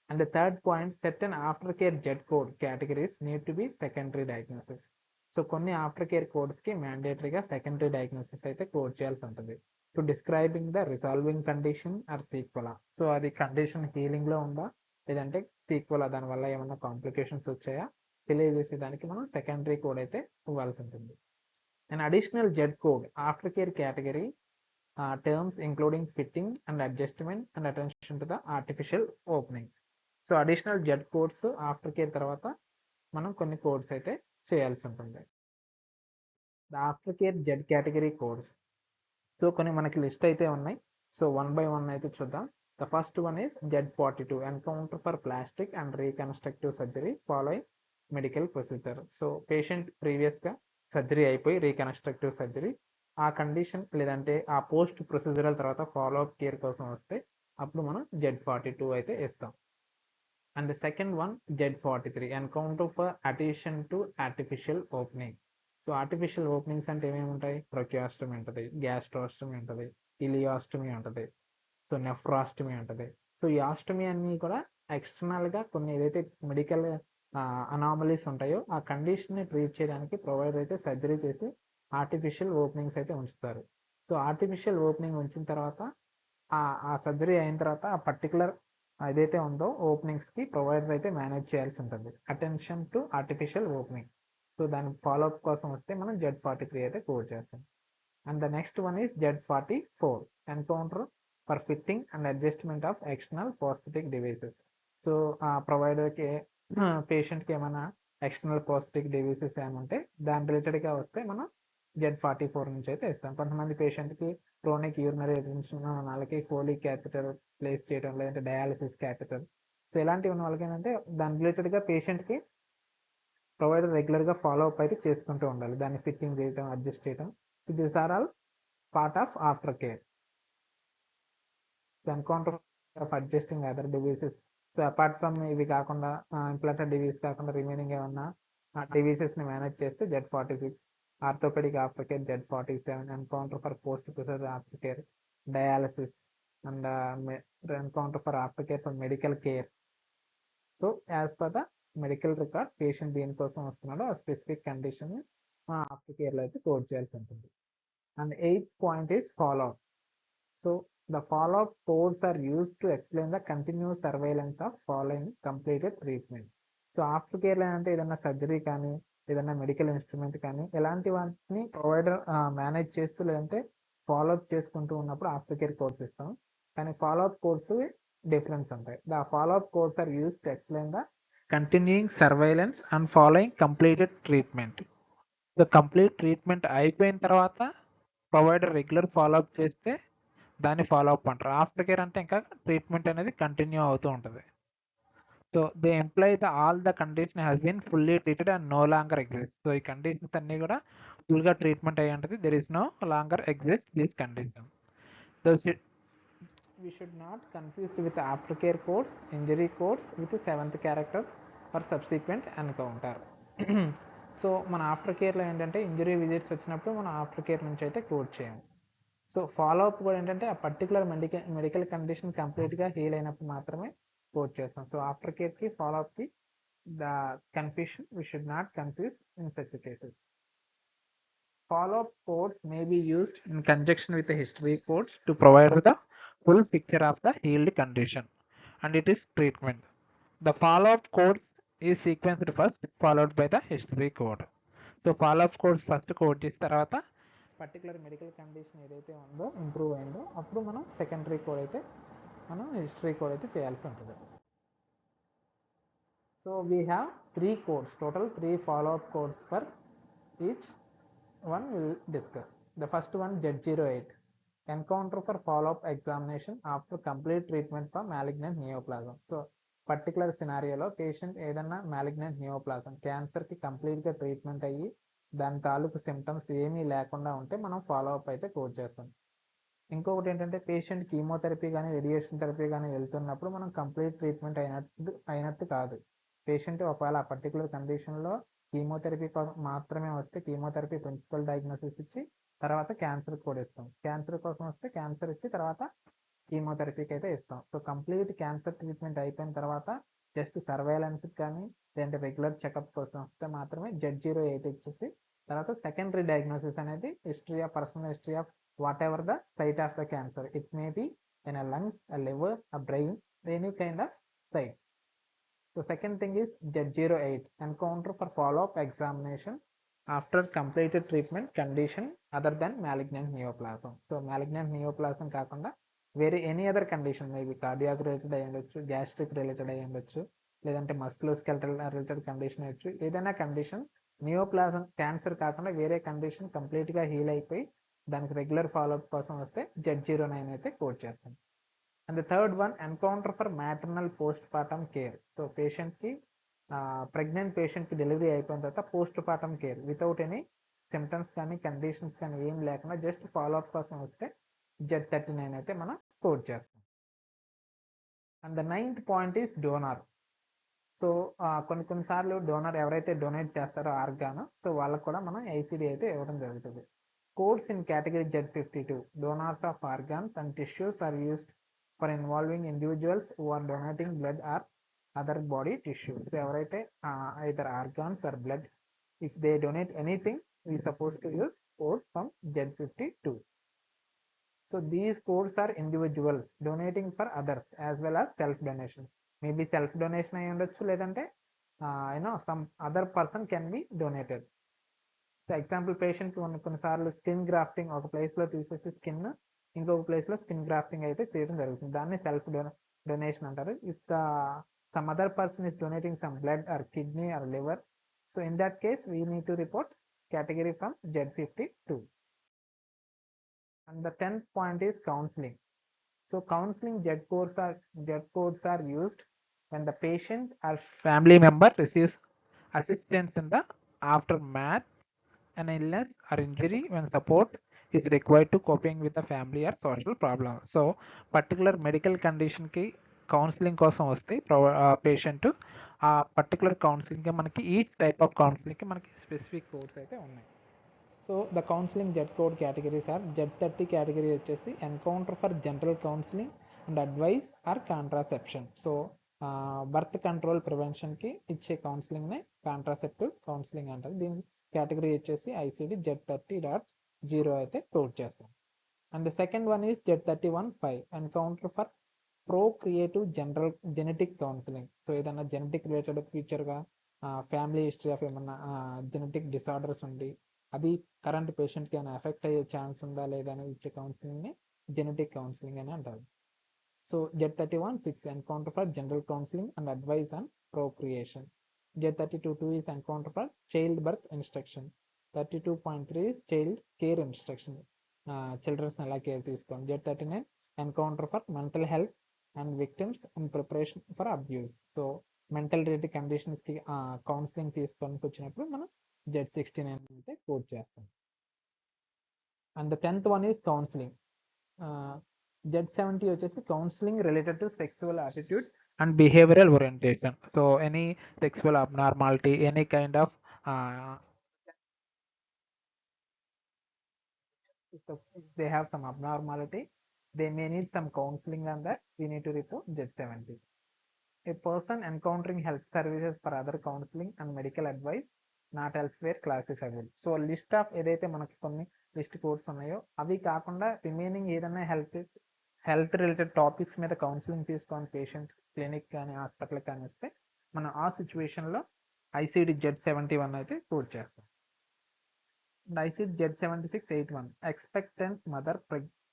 And the third point, certain aftercare jet code categories need to be secondary diagnosis. So కొన్ని ఆఫ్టర్ కేర్ కోడ్స్కి మ్యాండేటరీగా సెకండరీ డయాగ్నోసిస్ అయితే కోడ్ చేయాల్సి ఉంటుంది. To describing the resolving condition or sequela. So అది condition హీలింగ్లో ఉందా లేదంటే సీక్వెలా దానివల్ల ఏమైనా కాంప్లికేషన్స్ వచ్చాయా తెలియజేసేదానికి మనం సెకండరీ కోడ్ అయితే ఇవ్వాల్సి ఉంటుంది. And additional Z code after care category terms including fitting and adjustment and attention to the artificial openings. So additional Z codes after care తర్వాత మనం కొన్ని కోడ్స్ అయితే చేయాల్సి ఉంటుంది. The after care Z category codes. So కొన్ని మనకి list అయితే ఉన్నాయి. సో 1 by 1 అయితే చూద్దాం. The first one is Z42 encounter for plastic and reconstructive surgery following medical procedure. So patient ప్రీవియస్గా సర్జరీ అయిపోయి రీకన్స్ట్రక్టివ్ సర్జరీ ఆ కండిషన్ లేదంటే ఆ పోస్ట్ ప్రొసీజరల్ తర్వాత ఫాలోఅప్ కేర్ కోసం వస్తే అప్పుడు మనం Z42 అయితే ఇస్తాం. And the second one Z43 encounter for addition to artificial opening. So artificial openings అంటే ఏమేమి ఉంటాయి? ప్రొక్యాస్టమీ ఉంటుంది, గ్యాస్ట్రాస్టమీ ఉంటుంది, ఇలియాస్టమీ ఉంటుంది, సో నెఫ్రాస్టమీ ఉంటుంది. సో ఈ ఆస్టమీ అన్నీ కూడా ఎక్స్టర్నల్గా కొన్ని ఏదైతే మెడికల్ అనామలీస్ ఉంటాయో ఆ కండిషన్ని ట్రీట్ చేయడానికి ప్రొవైడర్ అయితే సర్జరీ చేసి ఆర్టిఫిషియల్ ఓపెనింగ్స్ అయితే ఉంచుతారు. సో ఆర్టిఫిషియల్ ఓపెనింగ్ ఉంచిన తర్వాత ఆ సర్జరీ అయిన తర్వాత ఆ పర్టికులర్ ఏదైతే ఉందో ఓపెనింగ్స్కి ప్రొవైడర్ అయితే మేనేజ్ చేయాల్సి ఉంటుంది. Attention to artificial opening. So దాని ఫాలోఅప్ కోసం వస్తే మనం Z43 అయితే కోడ్ చేస్తాం. And the next one is Z44 encounter for fitting and adjustment of external prosthetic devices. So ప్రొవైడర్కి పేషెంట్కి ఏమైనా ఎక్స్టర్నల్ ప్రోస్థెటిక్ డివైసెస్ ఏమంటే దాని రిలేటెడ్గా వస్తే మనం Z44 నుంచి అయితే ఇస్తాం. కొంతమంది పేషెంట్కి క్రోనిక్ యూరినరీ రిటెన్షన్ ఉన్న వాళ్ళకి ఫోలిక్ క్యాథెటర్ ప్లేస్ చేయడం, లేదంటే డయాలసిస్ క్యాథెటర్, సో ఇలాంటివి ఉన్న వాళ్ళకి ఏంటంటే దాని రిలేటెడ్గా పేషెంట్కి ప్రొవైడర్ రెగ్యులర్గా ఫాలో అప్ అయితే చేసుకుంటూ ఉండాలి, దాన్ని ఫిట్టింగ్ చేయడం, అడ్జస్ట్ చేయడం. So these are all part of after care. So encounter of adjusting other devices. So apart from ఇవి కాకుండా ఇంప్లాంటెడ్ డివీస్ కాకుండా రిమైనింగ్ ఏమన్నా డివీసెస్ని మేనేజ్ చేస్తే Z46, orthopaedic after care Z47, encounter for post procedure after care, dialysis and encounter for after care for medical care. So as per the medical record patient దేనికోసం వస్తున్నాడో ఆ specific condition after కేర్లో అయితే code చేయాల్సి ఉంటుంది. And 8th point is follow up. So the follow-up codes are used to explain the continuous surveillance of following completed treatment. So after కేర్లో అంటే ఏదైనా surgery కానీ ఏదైనా మెడికల్ ఇన్స్ట్రుమెంట్ కానీ ఇలాంటి వాటిని ప్రొవైడర్ మేనేజ్ చేస్తూ లేదంటే ఫాలోఅప్ చేసుకుంటూ ఉన్నప్పుడు ఆఫ్టర్ కేర్ కోర్స్ ఇస్తాం. కానీ ఫాలోఅప్ కోర్స్ డిఫరెన్స్ ఉంటాయి. The follow up codes are use to explain the continuing surveillance and following completed treatment. The complete treatment అయిపోయిన తర్వాత ప్రొవైడర్ రెగ్యులర్ ఫాలోఅప్ చేస్తే దాన్ని ఫాలో అప్ అంటారు. ఆఫ్టర్ కేర్ అంటే ఇంకా ట్రీట్మెంట్ అనేది కంటిన్యూ అవుతూ ఉంటుంది. So they employ the all the condition has been fully treated and no longer exist. So ఈ కండిషన్స్ అన్నీ కూడా ఫుల్గా ట్రీట్మెంట్ అయ్యి ఉంటుంది. There is no longer exist this condition. So we should not confuse with aftercare codes, injury codes with seventh character or subsequent encounter. So మన after కేర్లో ఏంటంటే injury visits వచ్చినప్పుడు మనం ఆఫ్టర్ కేర్ నుంచి అయితే కోడ్ చేయాలి. So follow up కూడా ఏంటంటే ఆ పర్టికులర్ మెడికల్ కండిషన్ కంప్లీట్గా హీల్ అయినప్పుడు మాత్రమే కోడ్ చేస్తాం. సో ఆఫ్టర్ కేర్కి ఫాలో అప్కి the confusion we should not confuse in such cases. Follow-up codes may be used in conjunction with the history codes to provide the full picture of the healed condition and it is treatment. The follow-up code is sequenced first followed by the history code. So follow-up codes first code చేసిన తర్వాత particular medical condition ఏదైతే ఉందో improve అయిందో అప్పుడు మనం secondary code అయితే మనం history code అయితే చేయాల్సి ఉంటుంది. So we have 3 codes, total 3 follow-up codes for each one we'll discuss. The first one Z08, encounter for follow-up examination after complete treatment for malignant neoplasm. So particular సినారియోలో patient ఏదన్నా malignant neoplasm క్యాన్సర్కి కంప్లీట్గా treatment అయ్యి దాని తాలూకు symptoms ఏమీ లేకుండా ఉంటే మనం ఫాలోఅప్ అయితే కోడ్ చేస్తాం. ఇంకొకటి ఏంటంటే పేషెంట్ కీమోథెరపీ కానీ రేడియేషన్ థెరపీ కానీ వెళ్తున్నప్పుడు మనం కంప్లీట్ ట్రీట్మెంట్ అయినట్టు కాదు. పేషెంట్ ఒకవేళ ఆ పర్టికులర్ కండిషన్లో కీమోథెరపీ మాత్రమే వస్తే కీమోథెరపీ ప్రిన్సిపల్ డయాగ్నోసిస్ ఇచ్చి తర్వాత క్యాన్సర్ కూడా ఇస్తాం. క్యాన్సర్ కోసం వస్తే క్యాన్సర్ ఇచ్చి తర్వాత కీమోథెరపీకి అయితే ఇస్తాం. సో కంప్లీట్ క్యాన్సర్ ట్రీట్మెంట్ అయిపోయిన తర్వాత జస్ట్ సర్వేలెన్స్కి కానీ లేదంటే రెగ్యులర్ చెకప్ కోసం వస్తే మాత్రమే Z08 ఇచ్చేసి తర్వాత సెకండరీ డయాగ్నోసిస్ అనేది history of personal history of whatever the site of the cancer. It may be in a lungs, a liver, a brain, any kind of site. So second thing is Z08, encounter for follow-up examination after completed treatment condition other than malignant neoplasm. So malignant neoplasm కాకుండా వేరే any other condition maybe cardiac related అయ్యి ఉండొచ్చు, gastric related అయ్యి ఉండొచ్చు, లేదంటే మస్కులోస్కెల్టల్ related condition అయ్యొచ్చు. ఏదైనా condition neoplasm cancer కాకుండా వేరే కండిషన్ కంప్లీట్గా హీల్ అయిపోయి దానికి రెగ్యులర్ ఫాలోఅప్ కోసం వస్తే Z09 అయితే కోడ్ చేస్తాం. And the third one encounter for maternal post partum care. So పేషెంట్కి ప్రెగ్నెంట్ పేషెంట్కి డెలివరీ అయిపోయిన తర్వాత post partum care without any symptoms కానీ కండిషన్స్ కానీ ఏం లేకుండా జస్ట్ ఫాలోఅప్ కోసం వస్తే Z39 అయితే మనం కోడ్ చేస్తాం. And the 9th point is donor. So కొన్నిసార్లు డోనర్ ఎవరైతే డొనేట్ చేస్తారో ఆర్గాన్, సో వాళ్ళకు కూడా మనం ఐసిడి అయితే ఇవ్వడం జరుగుతుంది. Codes in category Z52, donors of organs and tissues are used for involving individuals who are donating blood or other body tissues. ఎవరైతే either organs or blood, if they donate anything we suppose to use code from Z52. So these codes are individuals donating for others as well as self donation. Maybe self donation అయి ఉండొచ్చు, లేదంటే some other person can be donated. So example patient కొన్నిసార్లు skin grafting ఒక ప్లేస్లో తీసేసి skin ఇంకొక ప్లేస్లో skin grafting అయితే చేయడం జరుగుతుంది. దాన్ని సెల్ఫ్ డొనేషన్ అంటారు. If the some other person is donating some blood or kidney or liver, so in that case we need to report category from Z52. And the 10th point is counseling. So counseling Z codes are used when the patient or family member receives assistance in the aftermath an illness or injury when support is required to coping with the family or social problem. So particular medical condition కి counselling కోసం వస్తే patient ఆ particular counselling మనకి ఈ type of కౌన్సిలింగ్కి మనకి specific codes అయితే ఉన్నాయి. So the counselling Z code categories are Z30 category వచ్చేసి encounter for general counselling and advice or contraception. So birth control ప్రివెన్షన్కి ఇచ్చే కౌన్సిలింగ్నే కాంట్రాసెప్టివ్ కౌన్సిలింగ్ అంటారు. దీని కేటగిరీ వచ్చేసి ఐసిడి Z30.0 అయితే కోడ్ చేస్తాం. And the second one is Z31.5 encounter for creative general genetic counselling. So ఏదన్నా జెనెటిక్ రిలేటెడ్ ఫ్యూచర్గా ఫ్యామిలీ హిస్టరీ ఆఫ్ ఏమన్నా జెనెటిక్ డిసార్డర్స్ ఉండి అది కరెంట్ పేషెంట్కి ఏమైనా ఎఫెక్ట్ అయ్యే ఛాన్స్ ఉందా లేదా అని ఇచ్చే కౌన్సిలింగ్ని జెనెటిక్ కౌన్సిలింగ్ అని అంటారు. So Z31.6 encounter for general counselling and advice on procreation. Z32.2 is encounter for childbirth instruction. 32.3 is child care instruction. Children's ఎలా కేర్ తీసుకోండి. Z39 encounter for mental health and victims in preparation for abuse. So mental related కండిషన్స్కి counselling తీసుకొని వచ్చినప్పుడు మనం Z69 అయితే code చేస్తాం. And the 10th one is counselling. Z70 వచ్చేసి counselling related to sexual attitude and behavioral orientation. So any sexual abnormality, any kind of if they have some abnormality, they may need some counseling on that. We need to report Z70. A person encountering health services for other counseling and medical advice not elsewhere classifiable. So list of ఏదైతే మనకి కొన్ని list codes ఉన్నాయో అవి కాకుండా remaining ఏదైనా health related topics మీద counselling తీసుకొని patient clinic కానీ హాస్పిటల్ కానీ వస్తే మనం ఆ సిచ్యువేషన్లో ఐసిడి Z71 అయితే కోడ్ చేస్తాం. ICD Z7681 expectant mother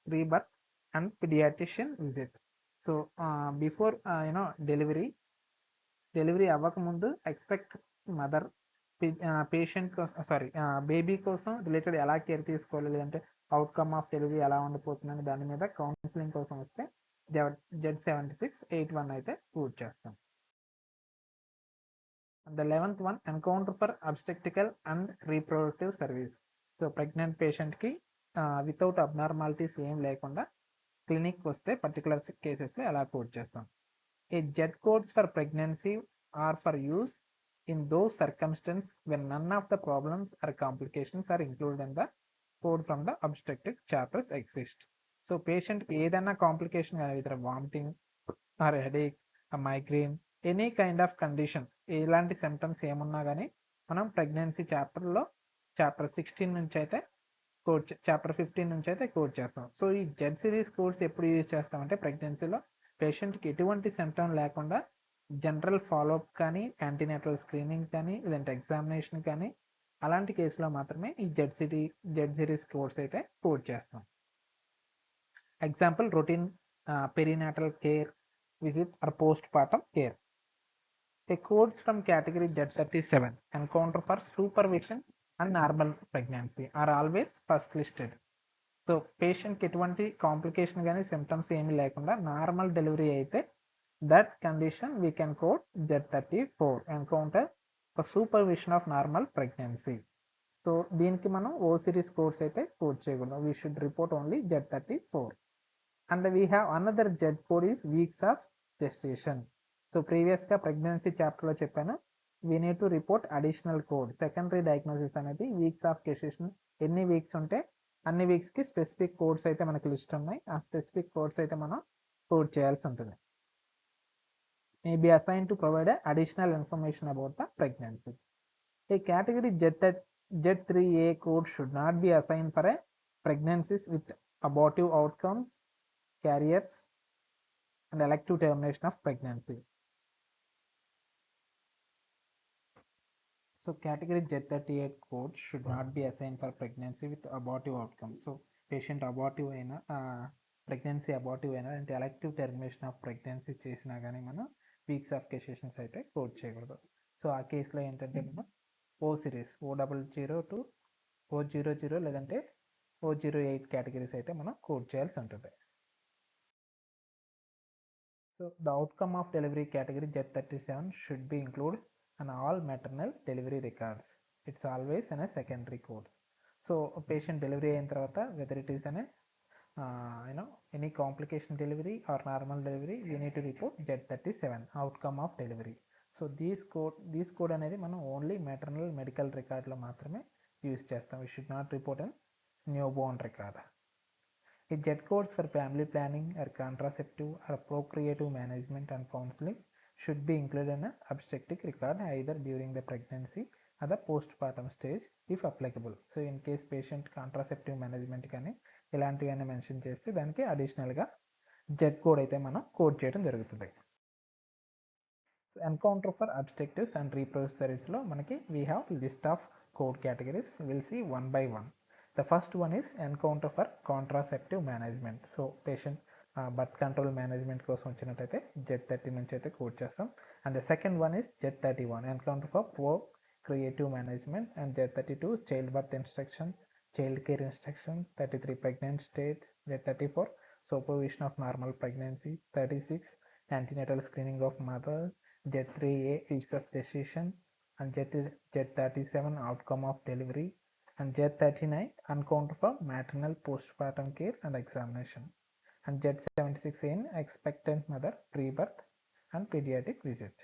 pre birth and paediatrician visit. So before delivery అవ్వకముందు ఎక్స్పెక్ట్ మదర్ పేషెంట్ కోసం బేబీ కోసం రిలేటెడ్ ఎలా కేర్ తీసుకోవాలి లేదంటే అవుట్కమ్ ఆఫ్ డెలివరీ ఎలా ఉండిపోతుందని దాని మీద కౌన్సిలింగ్ కోసం వస్తే Z7681 అయితే పూర్తి చేస్తాం. The 11th one encounter for obstetrical and reproductive service. So pregnant పేషెంట్కి వితౌట్ అబ్నార్మాలిటీస్ ఏం లేకుండా క్లినిక్ వస్తే పర్టికులర్ కేసెస్లో ఎలా కోడ్ చేస్తాం. A Z codes for pregnancy are for use in those circumstances when none of the problems or complications are included in the code from the obstetric chapters exist. So patient ఏదైనా complication either vomiting or headache migraine any kind of condition ఎలాంటి symptoms ఏమున్నా కానీ మనం pregnancy chapter 16 నుంచి అయితే chapter 15 నుంచి అయితే code చేస్తాం. సో ఈ జెడ్ సిరీస్ కోడ్స్ ఎప్పుడు యూజ్ చేస్తామంటే ప్రెగ్నెన్సీలో పేషెంట్కి ఎటువంటి సిమ్టమ్ లేకుండా జనరల్ ఫాలోఅప్ కానీ యాంటీనేటల్ స్క్రీనింగ్ కానీ లేదంటే ఎగ్జామినేషన్ కానీ అలాంటి కేసులో మాత్రమే ఈ జెడ్ సిరీస్ కోడ్స్ అయితే కోడ్ చేస్తాం. Example routine perinatal care visit or post partum care. A codes from category Z37 encounter for supervision and normal pregnancy are always first listed. So పేషెంట్కి ఎటువంటి కాంప్లికేషన్ కానీ సిమ్టమ్స్ ఏమీ లేకుండా normal delivery అయితే that condition we can code Z34 encounter for supervision of normal pregnancy. So దీనికి మనం ఓ series codes అయితే code చేయకూడదు. We should report only Z34. And we have another Z code is weeks of gestation. So ప్రీవియస్గా pregnancy చాప్టర్లో చెప్పాను we need to report additional code. Secondary diagnosis అనేది weeks of gestation ఎన్ని weeks ఉంటే అన్ని వీక్స్కి specific codes అయితే మనకి list ఉన్నాయి. ఆ స్పెసిఫిక్ కోడ్స్ అయితే మనం కోడ్ చేయాల్సి ఉంటుంది. May be assign to provide additional information about the pregnancy. A category Z3A code should not be assigned for a pregnancies with abortive outcomes, carriers, and elective termination of pregnancy. So category Z38 code should not be assigned for pregnancy with abortive outcome. So patient abortive అయినా pregnancy abortive అయినా అంటే elective termination of pregnancy చేసినా కానీ మనం weeks of గెస్టేషన్స్ అయితే code చేయకూడదు. So ఆ కేసులో ఏంటంటే మనం ఓ సిరీస్ O00 to O00 లేదంటే O08 కేటగిరీస్ అయితే మనం కోడ్ చేయాల్సి ఉంటుంది. So the outcome of delivery category Z37 should be included in all maternal delivery records. It's always in a secondary code. So patient delivery అయిన తర్వాత whether it is అనే any complication delivery or normal delivery we need to report Z37 outcome of delivery. So these code అనేది మనం only maternal medical రికార్డ్లో మాత్రమే use చేస్తాం. We should not report in new Born record. The jet codes for family planning or contraceptive or procreative management and counseling should be included in an obstetric record either during the pregnancy or the postpartum stage if applicable. So in case patient contraceptive management కానీ ఇలాంటివన్నీ mention చేస్తే దానికి అడిషనల్గా Z code అయితే మనం code చేయడం జరుగుతుంది. Encounter for obstetrics and reproductive లో మనకి we have list of code categories. We'll see one by one. The first one is encounter for contraceptive management. So patient birth control management కోసం వచ్చినట్టయితే Z30 నుంచి అయితే code చేస్తాం. And the second one is Z31 encounter for procreative management, and Z32 childbirth instruction, child care instruction, 33 pregnant states, Z34 supervision of normal pregnancy, 36 antenatal screening of mother, Z3A use of gestation, and Z37 outcome of delivery, and Z39 uncount for maternal postpartum care and examination, and Z76 in expectant mother pre-birth and pediatric visit.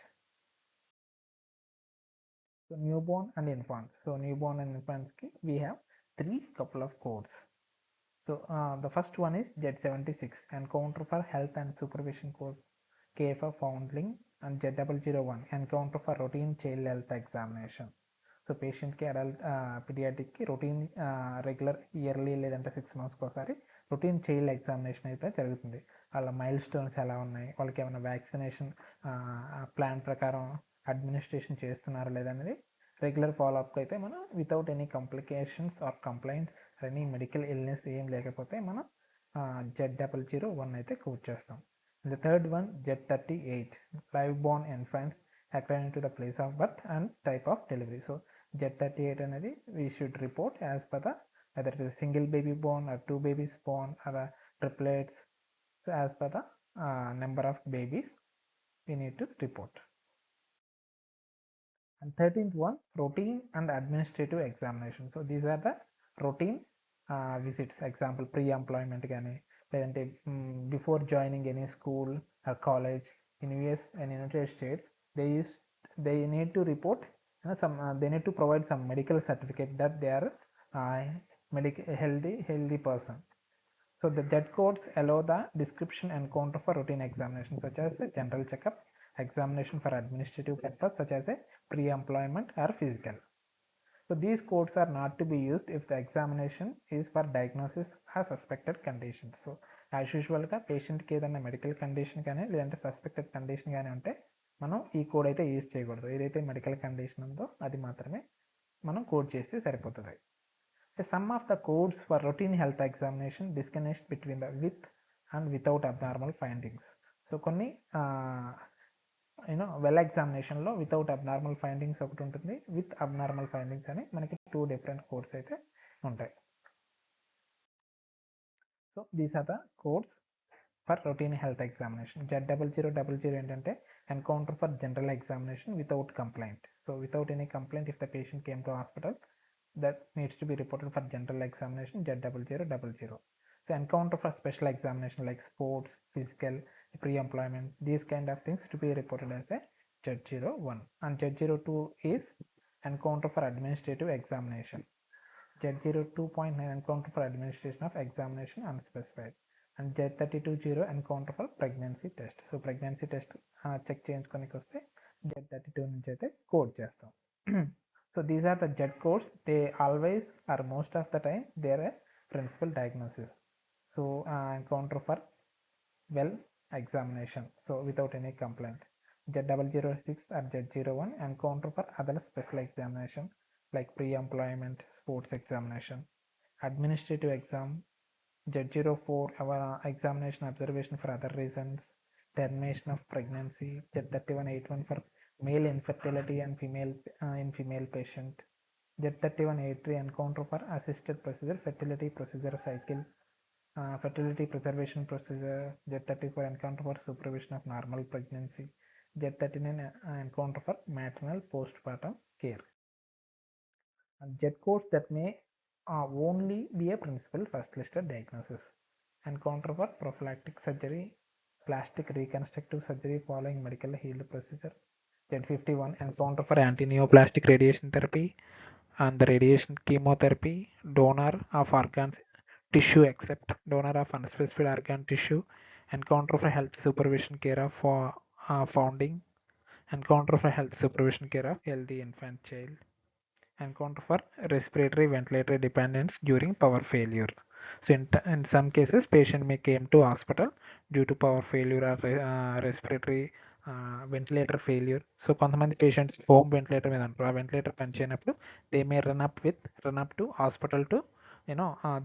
So newborn and infants. So newborn and infants we have three couple of codes. So the first one is Z76 encounter for health and supervision code, K for foundling, and Z001 encounter for routine child health examination. So పేషెంట్కి adult పీడియాటిక్కి routine regular yearly లేదంటే 6 monthsకి ఒకసారి routine child examination అయితే జరుగుతుంది. వాళ్ళ mile stones ఎలా ఉన్నాయి, వాళ్ళకి ఏమైనా వ్యాక్సినేషన్ ప్లాన్ ప్రకారం అడ్మినిస్ట్రేషన్ చేస్తున్నారా లేదనేది రెగ్యులర్ ఫాలోఅప్కి అయితే మనం without any complications or complaints any medical illness ఏం లేకపోతే మనం Z001 అయితే కోడ్ చేస్తాం. The third one Z38 live born infants according to the place of birth and type of delivery. So Z38 అనేది we should report as per the whether it is a single baby born or two babies born or triplets. So as per the number of babies we need to report. And 13th one routine and administrative examination. So these are the routine visits, example pre-employment కానీ లేదంటే before joining any school or college in US and United States they need to report they need to provide some medical certificate that they are healthy person. So the Z codes allow the description and counter for routine examination such as a general checkup, examination for administrative purpose such as a pre-employment or physical. So these codes are not to be used if the examination is for diagnosis or suspected conditions. So as usual గా పేషెంట్కి ఏదైనా medical condition కానీ లేదంటే suspected condition కానీ ఉంటే మనం ఈ code అయితే యూజ్ చేయకూడదు. ఏదైతే మెడికల్ కండిషన్ ఉందో అది మాత్రమే మనం కోడ్ చేస్తే సరిపోతుంది. The sum of the codes for routine health examination distinguished between the with and without abnormal findings. So కొన్ని వెల్ ఎగ్జామినేషన్లో వితౌట్ అబ్నార్మల్ ఫైండింగ్స్ ఒకటి ఉంటుంది, విత్ అబ్నార్మల్ ఫైండింగ్స్ అని మనకి 2 different కోడ్స్ అయితే ఉంటాయి. So these are the codes for routine health examination. Z0000 ఏంటంటే encounter for general examination without complaint. So without any complaint if the patient came to hospital that needs to be reported for general examination Z0000. So encounter for special examination like sports, physical, pre-employment, these kind of things to be reported as a Z01. And Z02 is encounter for administrative examination. Z02.9 encounter for administration of examination unspecified. And Z320 encounter for pregnancy test. So pregnancy test check చేయించుకోనికి వస్తే Z32 నుంచి అయితే code చేస్తాం. So these are the Z codes. They always or most of the time they are a principal diagnosis. So encounter for well examination. So without any complaint. Z006 or Z01 encounter for other special examination like pre-employment, sports examination, administrative exam. Z04 examination observation for other reasons, termination of pregnancy. Z3181 for male infertility and female in female patient. Z3183 encounter for assisted procedure, fertility procedure cycle, fertility preservation procedure, Z34 encounter for supervision of normal pregnancy, Z39 encounter for maternal postpartum care. And Z codes that may only be a principal first listed diagnosis. Encounter for prophylactic surgery, plastic reconstructive surgery following medical healed procedure. Z51 encounter for anti-neoplastic radiation therapy and the radiation chemotherapy, donor of organs tissue except donor of unspecified organ tissue, encounter for health supervision care of founding, encounter for health supervision care of healthy infant child, encounter for respiratory ventilator dependence during power failure. So in some cases, patient may came to hospital due to power failure or respiratory ventilator failure. So కొంతమంది patients home ventilator మీద ఉంటారు. ఆ ventilator పనిచేయనప్పుడు they may run up to hospital to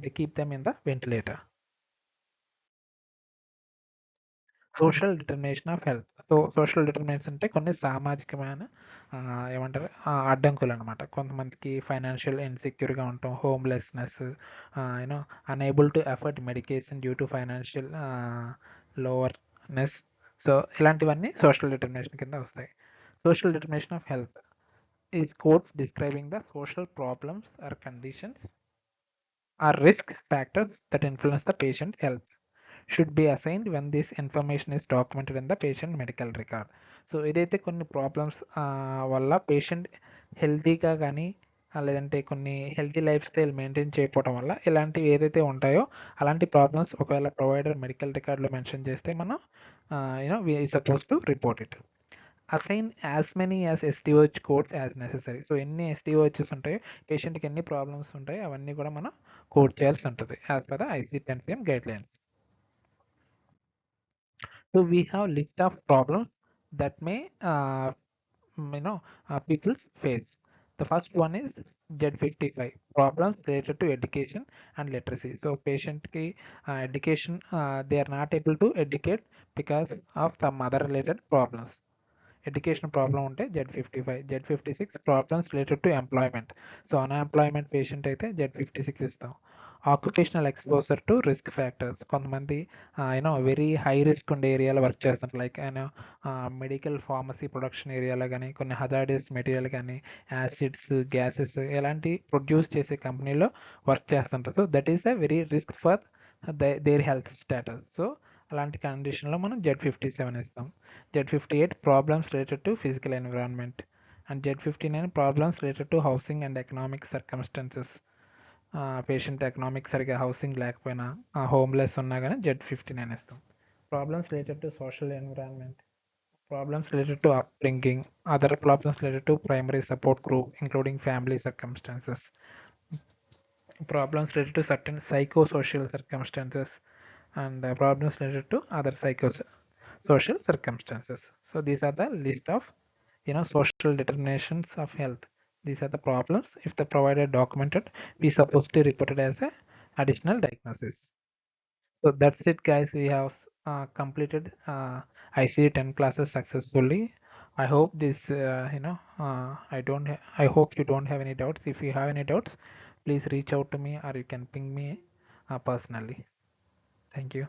they keep them in the ventilator. Social determination of health. So social determination అంటే కొన్ని సామాజికమైన ఏమంటారు అడ్డంకులు అనమాట. కొంతమందికి ఫైనాన్షియల్ ఇన్సెక్యూర్గా ఉంటాం, homelessness, you know unable to afford medication due to financial lowerness. So ఇలాంటివన్నీ social determination కింద వస్తాయి. Social determination of health is codes describing the social problems or conditions or risk factors that influence the patient health should be assigned when this information is documented in the patient medical record. So ఏదైతే కొన్ని problems వల్ల patient హెల్తీగా కానీ లేదంటే కొన్ని healthy life style maintain చేయకపోవడం వల్ల ఇలాంటివి ఏదైతే ఉంటాయో అలాంటి ప్రాబ్లమ్స్ ఒకవేళ ప్రొవైడర్ మెడికల్ రికార్డులో మెన్షన్ చేస్తే మనం we suppose to report it. Assign as many as SDOH codes as necessary. So ఎన్ని ఎస్టీఓహెచ్ఎస్ ఉంటాయో, పేషెంట్కి ఎన్ని ప్రాబ్లమ్స్ ఉంటాయో అవన్నీ కూడా మనం కోడ్ చేయాల్సి ఉంటుంది as per the ICD-10 guide lines. So we have list of problems that may people face. The first one is Z55 problems related to education and literacy. So patient ki education they are not able to educate because of some other related problems. Education problem ఉంటే Z55. Z56 problems related to employment. So unemployment patient అయితే Z56 ఇస్తాం. Occupational exposure to risk factors. కొంతమంది very high risk ఉండే ఏరియాలో work చేస్తుంటారు. Like medical pharmacy production ఏరియాలో కానీ, కొన్ని హజార్డస్ మెటీరియల్ కానీ, యాసిడ్స్, గ్యాసెస్ ఇలాంటి ప్రొడ్యూస్ చేసే కంపెనీలో వర్క్ చేస్తుంటారు. So that is a very risk for their health status. So అలాంటి కండిషన్లో మనం Z57 ఇస్తాం. Z58 problems related to physical environment, and Z59 problems related to housing and economic circumstances. Patient economic సరిగా housing లేకపోయినా homeless ఉన్నా కానీ Z59 ఇస్తాం. Problems related to social environment, problems related to upbringing, other problems related to primary support group including family circumstances, problems related to certain psychosocial circumstances, and problems related to other psychosocial circumstances. So these are the list of social determinations of health. These are the problems if the provider documented we supposed to report it as a additional diagnosis. So that's it guys, we have completed ICD-10 classes successfully. I hope this I hope you don't have any doubts. If you have any doubts, please reach out to me or you can ping me personally. Thank you.